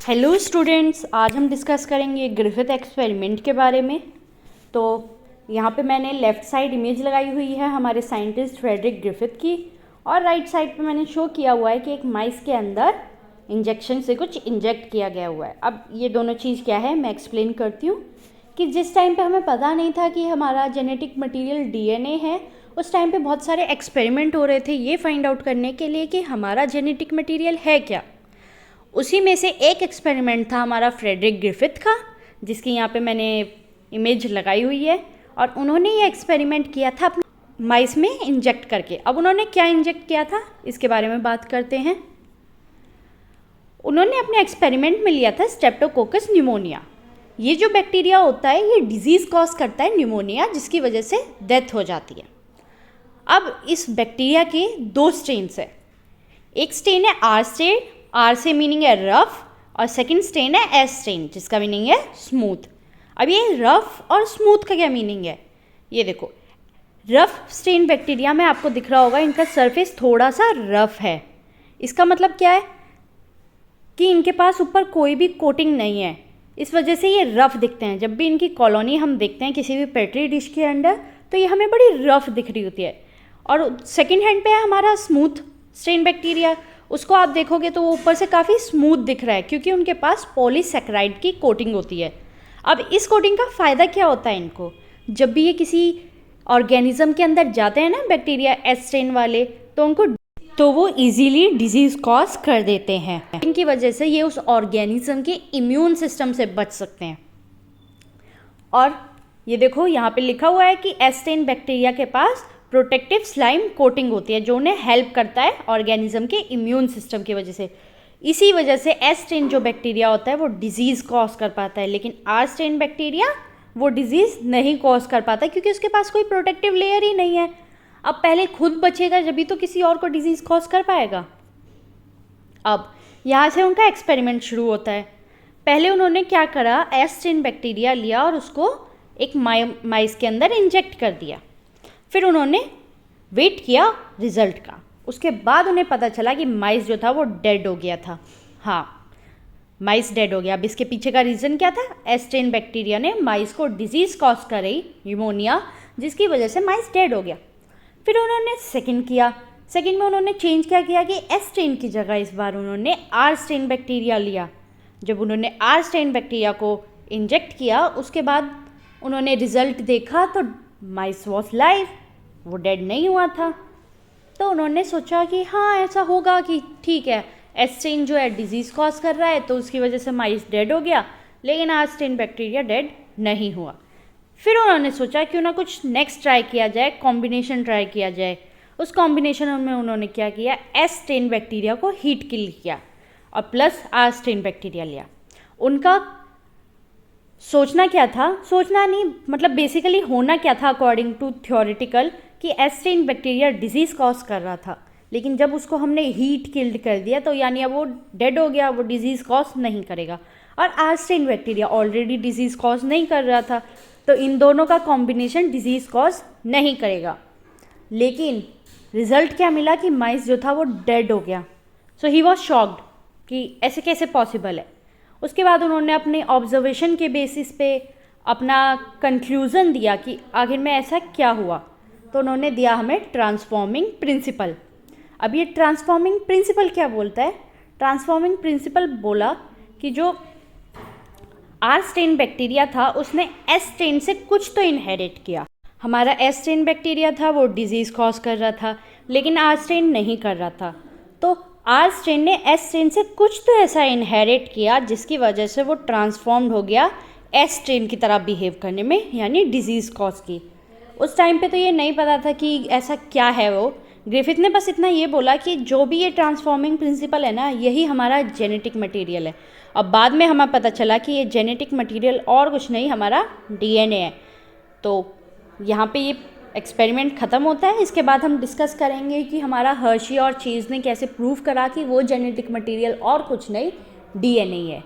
Hello students, आज हम discuss करेंगे ग्रिफिथ एक्सपेरिमेंट के बारे में। तो यहाँ पे मैंने लेफ़्ट साइड इमेज लगाई हुई है हमारे साइंटिस्ट फ्रेडरिक ग्रिफिथ की, और राइट साइड पे मैंने शो किया हुआ है कि एक माइस के अंदर इंजेक्शन से कुछ इंजेक्ट किया गया हुआ है। अब ये दोनों चीज़ क्या है मैं एक्सप्लेन करती हूँ कि जिस टाइम पे हमें पता नहीं था कि हमारा जेनेटिक मटीरियल डीएनए है, उस टाइम पे बहुत सारे एक्सपेरिमेंट हो रहे थे ये फाइंड आउट करने के लिए कि हमारा जेनेटिक मटीरियल है क्या। उसी में से एक एक्सपेरिमेंट था हमारा फ्रेडरिक ग्रिफिथ का, जिसकी यहाँ पे मैंने इमेज लगाई हुई है। और उन्होंने ये एक्सपेरिमेंट किया था अपने माइस में इंजेक्ट करके। अब उन्होंने क्या इंजेक्ट किया था इसके बारे में बात करते हैं। उन्होंने अपने एक्सपेरिमेंट में लिया था स्ट्रेप्टोकोकस न्यूमोनिया। ये जो बैक्टीरिया होता है ये डिजीज़ कॉज करता है न्यूमोनिया, जिसकी वजह से डेथ हो जाती है। अब इस बैक्टीरिया के दो स्ट्रेन्स है। एक स्ट्रेन है आर स्ट्रेन, आर से मीनिंग है रफ, और सेकंड स्ट्रेन है एस स्ट्रेन जिसका मीनिंग है स्मूथ। अब ये रफ और स्मूथ का क्या मीनिंग है, ये देखो। रफ स्ट्रेन बैक्टीरिया में आपको दिख रहा होगा इनका सरफेस थोड़ा सा रफ है। इसका मतलब क्या है कि इनके पास ऊपर कोई भी कोटिंग नहीं है, इस वजह से ये रफ दिखते हैं। जब भी इनकी कॉलोनी हम देखते हैं किसी भी पेट्री डिश के अंदर, तो ये हमें बड़ी रफ दिख रही होती है। और सेकेंड हैंड पे है हमारा स्मूथ स्ट्रेन बैक्टीरिया, उसको आप देखोगे तो वो ऊपर से काफ़ी स्मूथ दिख रहा है क्योंकि उनके पास पॉलीसैकेराइड की कोटिंग होती है। अब इस कोटिंग का फ़ायदा क्या होता है इनको, जब भी ये किसी ऑर्गेनिज्म के अंदर जाते हैं ना बैक्टीरिया एस स्ट्रेन वाले, तो वो इजीली डिजीज़ कॉज कर देते हैं। इनकी वजह से ये उस ऑर्गेनिज्म के इम्यून सिस्टम से बच सकते हैं। और ये देखो यहाँ पे लिखा हुआ है कि एस स्ट्रेन बैक्टीरिया के पास प्रोटेक्टिव स्लाइम कोटिंग होती है जो उन्हें हेल्प करता है ऑर्गेनिज्म के इम्यून सिस्टम की वजह से। इसी वजह से एस स्ट्रेन जो बैक्टीरिया होता है वो डिजीज़ कॉज कर पाता है, लेकिन आर स्ट्रेन बैक्टीरिया वो डिजीज़ नहीं कॉज कर पाता क्योंकि उसके पास कोई प्रोटेक्टिव लेयर ही नहीं है। अब पहले खुद बचेगा जब भी तो किसी और को डिजीज़ कॉज कर पाएगा। अब यहाँ से उनका एक्सपेरिमेंट शुरू होता है। पहले उन्होंने क्या करा, एस स्ट्रेन बैक्टीरिया लिया और उसको एक माइस के अंदर इंजेक्ट कर दिया। फिर उन्होंने वेट किया रिजल्ट का। उसके बाद उन्हें पता चला कि माइस जो था वो डेड हो गया था। हाँ, माइस डेड हो गया। अब इसके पीछे का रीज़न क्या था, एस स्ट्रेन बैक्टीरिया ने माइस को डिजीज़ कॉज करी न्यूमोनिया, जिसकी वजह से माइस डेड हो गया। फिर उन्होंने सेकंड किया। सेकंड में उन्होंने चेंज क्या किया कि एस स्ट्रेन की जगह इस बार उन्होंने आर स्ट्रेन बैक्टीरिया लिया। जब उन्होंने आर स्ट्रेन बैक्टीरिया को इंजेक्ट किया उसके बाद उन्होंने रिजल्ट देखा तो माइस वॉज लाइव, वो डेड नहीं हुआ था। तो उन्होंने सोचा कि हाँ ऐसा होगा कि ठीक है, एस स्ट्रेन जो है डिजीज़ कॉज कर रहा है तो उसकी वजह से माइस डेड हो गया, लेकिन आर स्ट्रेन बैक्टीरिया डेड नहीं हुआ। फिर उन्होंने सोचा क्यों ना कुछ नेक्स्ट ट्राई किया जाए, कॉम्बिनेशन ट्राई किया जाए। उस कॉम्बिनेशन में उन्होंने क्या किया, एस स्ट्रेन बैक्टीरिया को हीट किल किया और प्लस आर स्ट्रेन बैक्टीरिया लिया। उनका सोचना क्या था, सोचना नहीं मतलब बेसिकली होना क्या था अकॉर्डिंग टू थ्योरेटिकल, कि S strain bacteria disease cause कर रहा था, लेकिन जब उसको हमने हीट किल्ड कर दिया तो यानी अब वो डेड हो गया, वो डिजीज़ कॉज नहीं करेगा। और R strain bacteria already disease cause नहीं कर रहा था, तो इन दोनों का कॉम्बिनेशन डिजीज़ कॉज नहीं करेगा। लेकिन रिजल्ट क्या मिला कि माइस जो था वो डेड हो गया। सो ही वॉज शॉक्ड कि ऐसे कैसे पॉसिबल है। उसके बाद उन्होंने अपने ऑब्जर्वेशन के बेसिस पे अपना कंक्लूज़न दिया कि आखिर में ऐसा क्या हुआ। तो उन्होंने दिया हमें ट्रांसफॉर्मिंग प्रिंसिपल। अब ये ट्रांसफॉर्मिंग प्रिंसिपल क्या बोलता है, ट्रांसफॉर्मिंग प्रिंसिपल बोला कि जो आर स्ट्रेन बैक्टीरिया था उसने एस स्ट्रेन से कुछ तो इनहेरिट किया। हमारा एस स्ट्रेन बैक्टीरिया था वो डिजीज़ कॉज कर रहा था, लेकिन आर स्ट्रेन नहीं कर रहा था। तो आर स्ट्रेन ने एस स्ट्रेन से कुछ तो ऐसा इनहेरिट किया जिसकी वजह से वो ट्रांसफॉर्म्ड हो गया एस स्ट्रेन की तरह बिहेव करने में, यानी डिजीज़ कॉज की। उस टाइम पे तो ये नहीं पता था कि ऐसा क्या है वो। ग्रिफिथ ने बस इतना ये बोला कि जो भी ये ट्रांसफॉर्मिंग प्रिंसिपल है ना, यही हमारा जेनेटिक मटेरियल है। अब बाद में हमें पता चला कि ये जेनेटिक मटेरियल और कुछ नहीं हमारा डीएनए है। तो यहाँ पे ये एक्सपेरिमेंट ख़त्म होता है। इसके बाद हम डिस्कस करेंगे कि हमारा हर्शी और चेज़ ने कैसे प्रूव करा कि वो जेनेटिक मटेरियल और कुछ नहीं डीएनए है।